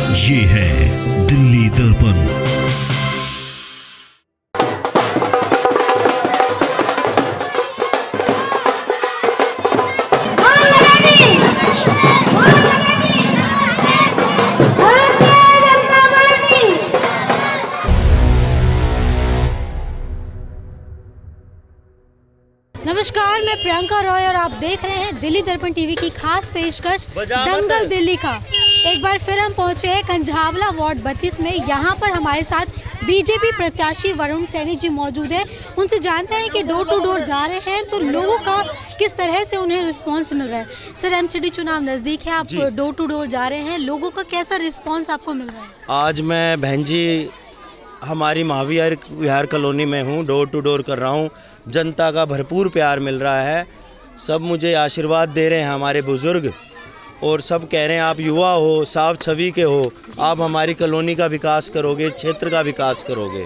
ये है दिल्ली दर्पण। नमस्कार, मैं प्रियंका रॉय और आप देख रहे हैं दिल्ली दर्पण टीवी की खास पेशकश दंगल दिल्ली का। एक बार फिर हम पहुंचे हैं कंझावला वार्ड 32 में। यहां पर हमारे साथ बीजेपी प्रत्याशी वरुण सैनी जी मौजूद हैं। उनसे जानते हैं कि डोर टू डोर जा रहे हैं तो लोगों का किस तरह से उन्हें रिस्पांस मिल रहा है। सर, एमसीडी चुनाव नज़दीक है, आप डोर टू डोर जा रहे हैं, लोगों का कैसा रिस्पॉन्स आपको मिल रहा है? आज मैं बहन जी हमारी महावीर विहार कॉलोनी में हूँ, डोर टू डोर कर रहा हूँ। जनता का भरपूर प्यार मिल रहा है, सब मुझे आशीर्वाद दे रहे हैं, हमारे बुज़ुर्ग, और सब कह रहे हैं आप युवा हो, साफ छवि के हो, आप हमारी कॉलोनी का विकास करोगे, क्षेत्र का विकास करोगे।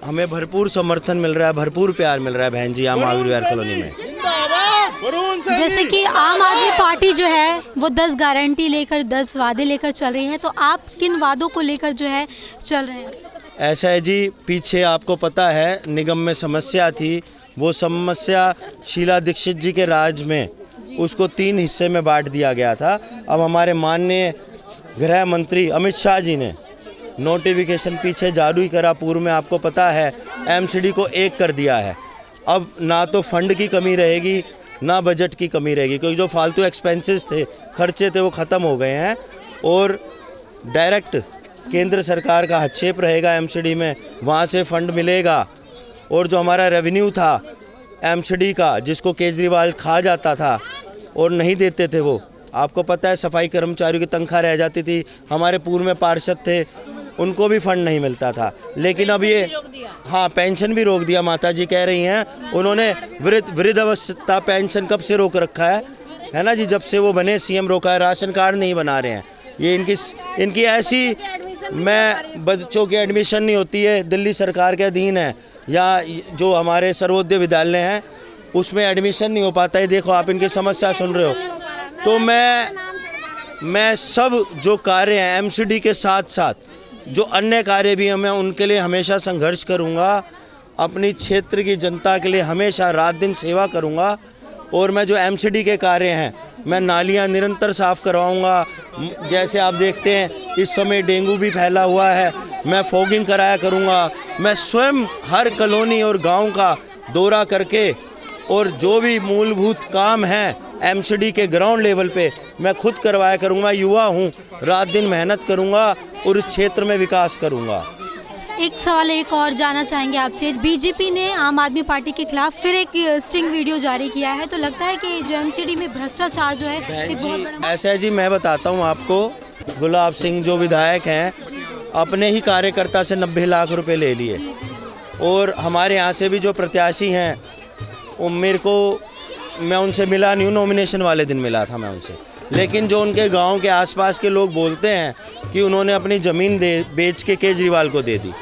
हमें भरपूर समर्थन मिल रहा है, भरपूर प्यार मिल रहा है बहन जी यहाँ महावीर विहार कॉलोनी में। जैसे कि आम आदमी पार्टी जो है वो 10 गारंटी लेकर 10 वादे लेकर चल रही है, तो आप किन वादों को लेकर जो है चल रहे हैं? ऐसा है जी, पीछे आपको पता है निगम में समस्या थी, वो समस्या शीला दीक्षित जी के राज में उसको 3 हिस्से में बांट दिया गया था। अब हमारे माननीय गृह मंत्री अमित शाह जी ने नोटिफिकेशन पीछे जारी ही करा, पूर्व में आपको पता है एमसीडी को 1 कर दिया है। अब ना तो फंड की कमी रहेगी ना बजट की कमी रहेगी, क्योंकि जो फालतू एक्सपेंसेस थे, खर्चे थे, वो ख़त्म हो गए हैं और डायरेक्ट केंद्र सरकार का हस्तक्षेप रहेगा एमसीडी में, वहाँ से फंड मिलेगा। और जो हमारा रेवेन्यू था एमसीडी का, जिसको केजरीवाल खा जाता था और नहीं देते थे, वो आपको पता है सफाई कर्मचारियों की तनख्वाह रह जाती थी, हमारे पूर्व में पार्षद थे उनको भी फंड नहीं मिलता था। लेकिन अब ये हाँ, पेंशन भी रोक दिया, माता जी कह रही हैं। उन्होंने वृद्धावस्था पेंशन कब से रोक रखा है ना जी, जब से वो बने सीएम रोका है। राशन कार्ड नहीं बना रहे हैं, ये इनकी ऐसी, मैं बच्चों की एडमिशन नहीं होती है, दिल्ली सरकार के अधीन है, या जो हमारे सर्वोदय विद्यालय हैं उसमें एडमिशन नहीं हो पाता है। देखो आप इनकी समस्या सुन रहे हो। तो मैं सब जो कार्य हैं एमसीडी के साथ साथ जो अन्य कार्य भी हैं, मैं उनके लिए हमेशा संघर्ष करूंगा, अपनी क्षेत्र की जनता के लिए हमेशा रात दिन सेवा करूंगा। और मैं जो एमसीडी के कार्य हैं, मैं नालियां निरंतर साफ़ करवाऊंगा। जैसे आप देखते हैं इस समय डेंगू भी फैला हुआ है, मैं फॉगिंग कराया करूंगा। मैं स्वयं हर कॉलोनी और गांव का दौरा करके और जो भी मूलभूत काम है एमसीडी के ग्राउंड लेवल पे मैं खुद करवाया करूंगा। युवा हूं, रात दिन मेहनत करूंगा और इस क्षेत्र में विकास करूंगा। एक सवाल एक और जानना चाहेंगे आपसे, बीजेपी ने आम आदमी पार्टी के खिलाफ फिर एक स्टिंग वीडियो जारी किया है, तो लगता है कि जो एमसीडी में भ्रष्टाचार जो है एक बहुत बड़ा। ऐसा है जी, मैं बताता हूँ आपको, गुलाब सिंह जो विधायक हैं अपने ही कार्यकर्ता से 90 लाख रुपए ले लिए, और हमारे यहाँ से भी जो प्रत्याशी हैं वो मैं उनसे मिला नहीं हूँ, नॉमिनेशन वाले दिन मिला था मैं उनसे। लेकिन जो उनके गांव के आसपास के लोग बोलते हैं कि उन्होंने अपनी ज़मीन बेच के केजरीवाल को दे दी।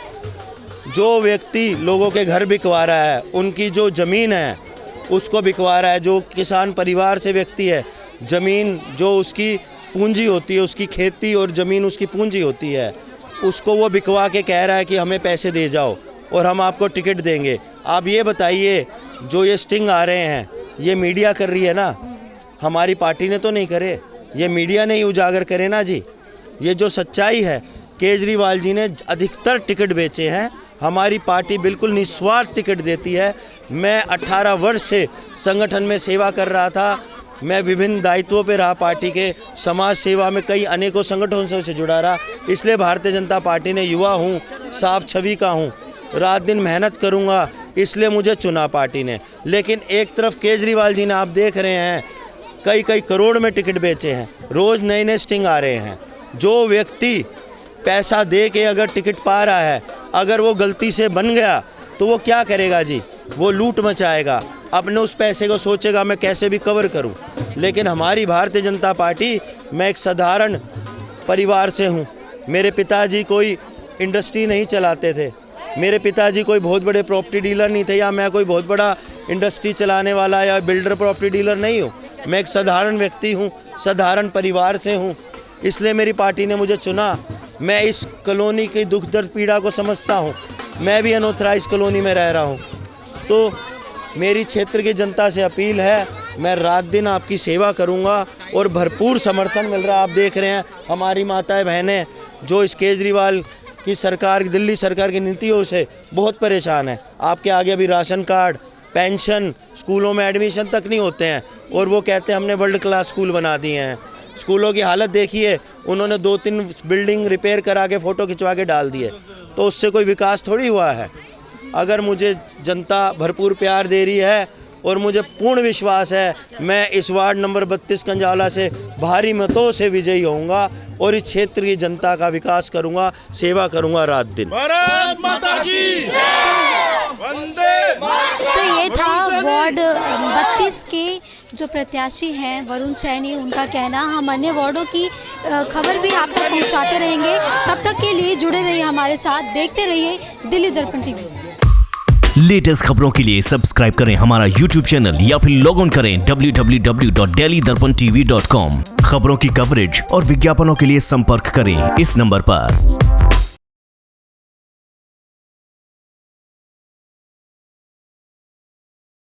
जो व्यक्ति लोगों के घर बिकवा रहा है, उनकी जो ज़मीन है उसको बिकवा रहा है। जो किसान परिवार से व्यक्ति है, ज़मीन जो उसकी पूंजी होती है, उसकी खेती और ज़मीन उसकी पूंजी होती है, उसको वो बिकवा के कह रहा है कि हमें पैसे दे जाओ और हम आपको टिकट देंगे। आप ये बताइए, जो ये स्टिंग आ रहे हैं ये मीडिया कर रही है ना, हमारी पार्टी ने तो नहीं करे, ये मीडिया ने ही उजागर करे ना जी। ये जो सच्चाई है, केजरीवाल जी ने अधिकतर टिकट बेचे हैं, हमारी पार्टी बिल्कुल निस्वार्थ टिकट देती है। मैं 18 वर्ष से संगठन में सेवा कर रहा था, मैं विभिन्न दायित्वों पे रहा पार्टी के, समाज सेवा में कई अनेकों संगठनों से जुड़ा रहा। इसलिए भारतीय जनता पार्टी ने, युवा हूँ, साफ छवि का हूँ, रात दिन मेहनत करूँगा, इसलिए मुझे चुना पार्टी ने। लेकिन एक तरफ केजरीवाल जी ने, आप देख रहे हैं, कई करोड़ में टिकट बेचे हैं, रोज़ नए नए स्टिंग आ रहे हैं। जो व्यक्ति पैसा दे के अगर टिकट पा रहा है, अगर वो गलती से बन गया तो वो क्या करेगा जी, वो लूट मचाएगा, अपने उस पैसे को सोचेगा मैं कैसे भी कवर करूं। लेकिन हमारी भारतीय जनता पार्टी, मैं एक साधारण परिवार से हूं, मेरे पिताजी कोई इंडस्ट्री नहीं चलाते थे, मेरे पिताजी कोई बहुत बड़े प्रॉपर्टी डीलर नहीं थे, या मैं कोई बहुत बड़ा इंडस्ट्री चलाने वाला या बिल्डर प्रॉपर्टी डीलर नहीं हूँ। मैं एक साधारण व्यक्ति हूँ, साधारण परिवार से हूँ। इसलिए मेरी पार्टी ने मुझे चुना। मैं इस कॉलोनी की दुख दर्द पीड़ा को समझता हूँ। मैं भी अनऑथराइज कॉलोनी में रह रहा हूँ। तो मेरी क्षेत्र की जनता से अपील है, मैं रात दिन आपकी सेवा करूँगा और भरपूर समर्थन मिल रहा है। आप देख रहे हैं हमारी माताएं बहनें जो इस केजरीवाल की सरकार, दिल्ली सरकार की नीतियों से बहुत परेशान है। आपके आगे अभी राशन कार्ड, पेंशन, स्कूलों में एडमिशन तक नहीं होते हैं और वो कहते हैं हमने वर्ल्ड क्लास स्कूल बना दिए हैं। स्कूलों की हालत देखिए, उन्होंने 2-3 बिल्डिंग रिपेयर करा के फ़ोटो खिंचवा के डाल दिए, तो उससे कोई विकास थोड़ी हुआ है। अगर मुझे जनता भरपूर प्यार दे रही है और मुझे पूर्ण विश्वास है, मैं इस वार्ड नंबर 32 कंजावला से भारी मतों से विजयी होऊंगा और इस क्षेत्र की जनता का विकास करूंगा, सेवा करूंगा रात दिन। भारत माता की वंदे तो ये था वार्ड 32 के जो प्रत्याशी हैं वरुण सैनी, उनका कहना। हम अन्य वार्डों की खबर भी आप तक पहुंचाते रहेंगे। तब तक के लिए जुड़े रहिए हमारे साथ, देखते रहिए दिल्ली दर्पण टीवी। लेटेस्ट खबरों के लिए सब्सक्राइब करें हमारा YouTube चैनल या फिर लॉग ऑन करें www.delhidarpantv.com। खबरों की कवरेज और विज्ञापनों के लिए संपर्क करें इस नंबर पर।